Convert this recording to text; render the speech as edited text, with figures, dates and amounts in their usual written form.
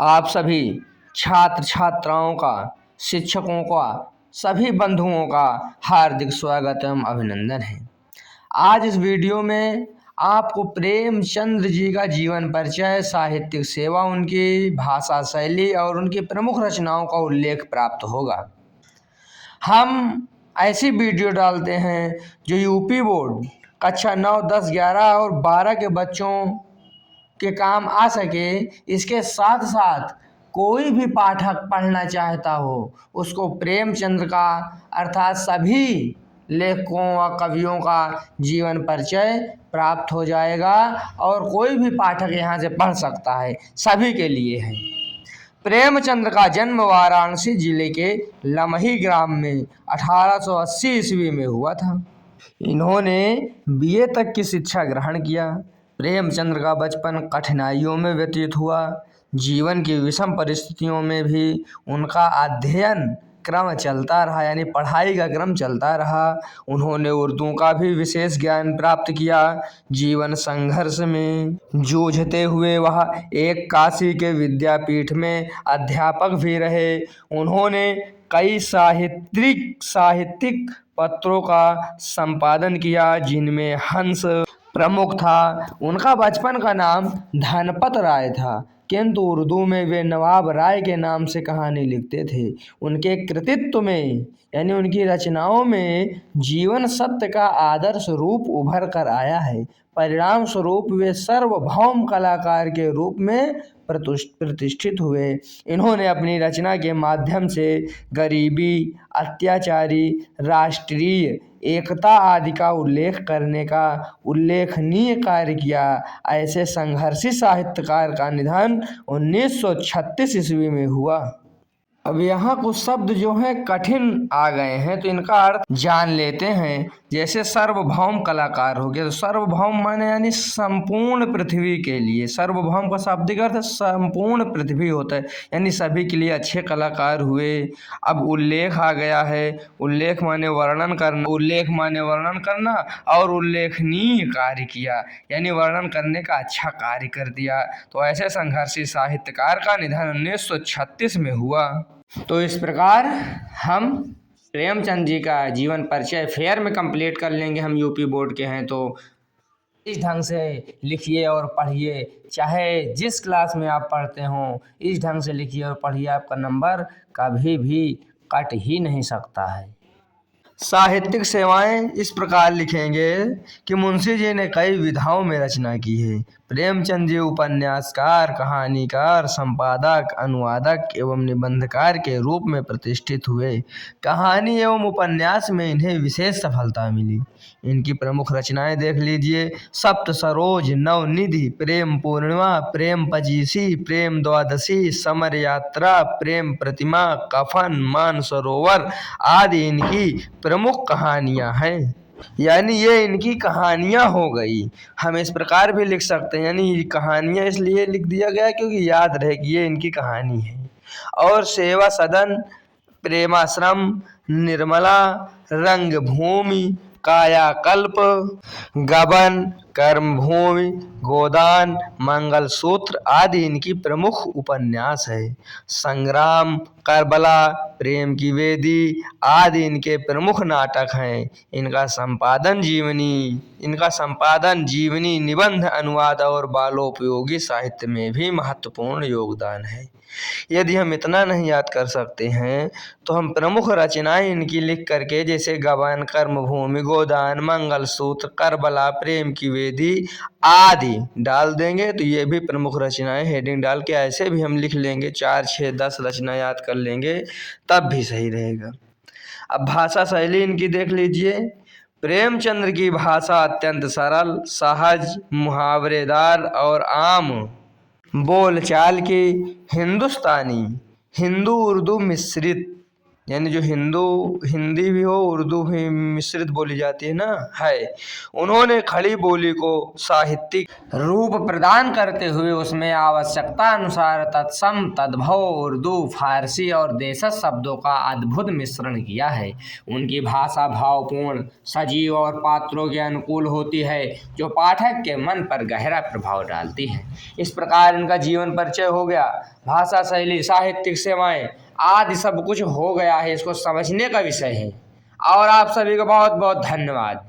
आप सभी छात्र छात्राओं का, शिक्षकों का, सभी बंधुओं का हार्दिक स्वागत एवं अभिनंदन है। आज इस वीडियो में आपको प्रेमचंद्र जी का जीवन परिचय, साहित्यिक सेवा, उनकी भाषा शैली और उनकी प्रमुख रचनाओं का उल्लेख प्राप्त होगा। हम ऐसी वीडियो डालते हैं जो यूपी बोर्ड कक्षा 9, 10, 11 और 12 के बच्चों के काम आ सके। इसके साथ साथ कोई भी पाठक पढ़ना चाहता हो उसको प्रेमचंद्र का अर्थात सभी लेखकों व कवियों का जीवन परिचय प्राप्त हो जाएगा और कोई भी पाठक यहाँ से पढ़ सकता है, सभी के लिए है। प्रेमचंद्र का जन्म वाराणसी जिले के लमही ग्राम में 1880 ईस्वी में हुआ था। इन्होंने बीए तक की शिक्षा ग्रहण किया। प्रेमचंद्र का बचपन कठिनाइयों में व्यतीत हुआ। जीवन की विषम परिस्थितियों में भी उनका अध्ययन क्रम चलता रहा, यानी पढ़ाई का क्रम चलता रहा। उन्होंने उर्दू का भी विशेष ज्ञान प्राप्त किया। जीवन संघर्ष में जूझते हुए वह एक काशी के विद्यापीठ में अध्यापक भी रहे। उन्होंने कई साहित्यिक पत्रों का संपादन किया, जिनमें हंस प्रमुख था। उनका बचपन का नाम धनपत राय था, किंतु उर्दू में वे नवाब राय के नाम से कहानी लिखते थे। उनके कृतित्व में यानी उनकी रचनाओं में जीवन सत्य का आदर्श रूप उभर कर आया है। परिणाम स्वरूप वे सार्वभौम कलाकार के रूप में प्रतिष्ठित हुए। इन्होंने अपनी रचना के माध्यम से गरीबी, अत्याचारी, राष्ट्रीय एकता आदि का उल्लेख करने का उल्लेखनीय कार्य किया। ऐसे संघर्षी साहित्यकार का निधन 1936 ईस्वी में हुआ। अब यहाँ कुछ शब्द जो हैं कठिन आ गए हैं, तो इनका अर्थ जान लेते हैं। जैसे सार्वभौम कलाकार हो गया, तो सार्वभौम माने यानी संपूर्ण पृथ्वी के लिए। सार्वभौम का शाब्दिक अर्थ संपूर्ण पृथ्वी होता है, यानी सभी के लिए अच्छे कलाकार हुए। अब उल्लेख आ गया है। उल्लेख माने वर्णन करना और उल्लेखनीय कार्य किया, यानी वर्णन करने का अच्छा कार्य कर दिया। तो ऐसे संघर्षी साहित्यकार का निधन 1936 में हुआ। तो इस प्रकार हम प्रेमचंद जी का जीवन परिचय फेयर में कंप्लीट कर लेंगे। हम यूपी बोर्ड के हैं, तो इस ढंग से लिखिए और पढ़िए। चाहे जिस क्लास में आप पढ़ते हों, इस ढंग से लिखिए और पढ़िए, आपका नंबर कभी भी कट ही नहीं सकता है। साहित्यिक सेवाएं इस प्रकार लिखेंगे कि मुंशी जी ने कई विधाओं में रचना की है। प्रेमचंद जी उपन्यासकार, कहानीकार, संपादक, अनुवादक एवं निबंधकार के रूप में प्रतिष्ठित हुए। कहानी एवं उपन्यास में इन्हें विशेष सफलता मिली। इनकी प्रमुख रचनाएं देख लीजिए। सप्त सरोज, नवनिधि, प्रेम पूर्णिमा, प्रेम पचीसी, प्रेम द्वादशी, समर यात्रा, प्रेम प्रतिमा, कफन, मानसरोवर आदि इनकी प्रमुख कहानियां हैं। यानी ये इनकी कहानियां हो गई। हम इस प्रकार भी लिख सकते हैं, यानी कहानियां इसलिए लिख दिया गया क्योंकि याद रहे कि ये इनकी कहानी है। और सेवा सदन, प्रेमाश्रम, निर्मला, रंगभूमि, कायाकल्प, गबन, कर्मभूमि, गोदान, मंगलसूत्र आदि इनकी प्रमुख उपन्यास है। संग्राम, करबला, प्रेम की वेदी आदि इनके प्रमुख नाटक हैं। इनका संपादन जीवनी, निबंध, अनुवाद और बालोपयोगी साहित्य में भी महत्वपूर्ण योगदान है। यदि हम इतना नहीं याद कर सकते हैं तो हम प्रमुख रचनाएं इनकी लिख करके, जैसे गबन, कर्मभूमि, गोदान, मंगलसूत्र, करबला, प्रेम की वेदी आदि डाल देंगे, तो ये भी प्रमुख रचनाएं हेडिंग डाल के ऐसे भी हम लिख लेंगे। 4, 6, 10 रचना याद कर लेंगे, तब भी सही रहेगा। अब भाषा शैली इनकी देख लीजिए। प्रेमचंद्र की भाषा अत्यंत सरल, सहज, मुहावरेदार और आम बोलचाल की हिंदुस्तानी, हिंदू उर्दू मिश्रित यानी जो हिंदी भी हो, उर्दू भी मिश्रित बोली जाती है ना, है। उन्होंने खड़ी बोली को साहित्यिक रूप प्रदान करते हुए उसमें आवश्यकता अनुसार तत्सम तद्भव उर्दू, फारसी और देशज शब्दों का अद्भुत मिश्रण किया है। उनकी भाषा भावपूर्ण, सजीव और पात्रों के अनुकूल होती है, जो पाठक के मन पर गहरा प्रभाव डालती है। इस प्रकार इनका जीवन परिचय हो गया, भाषा शैली, साहित्यिक सेवाएं आदि सब कुछ हो गया है। इसको समझने का विषय है। और आप सभी को बहुत बहुत धन्यवाद।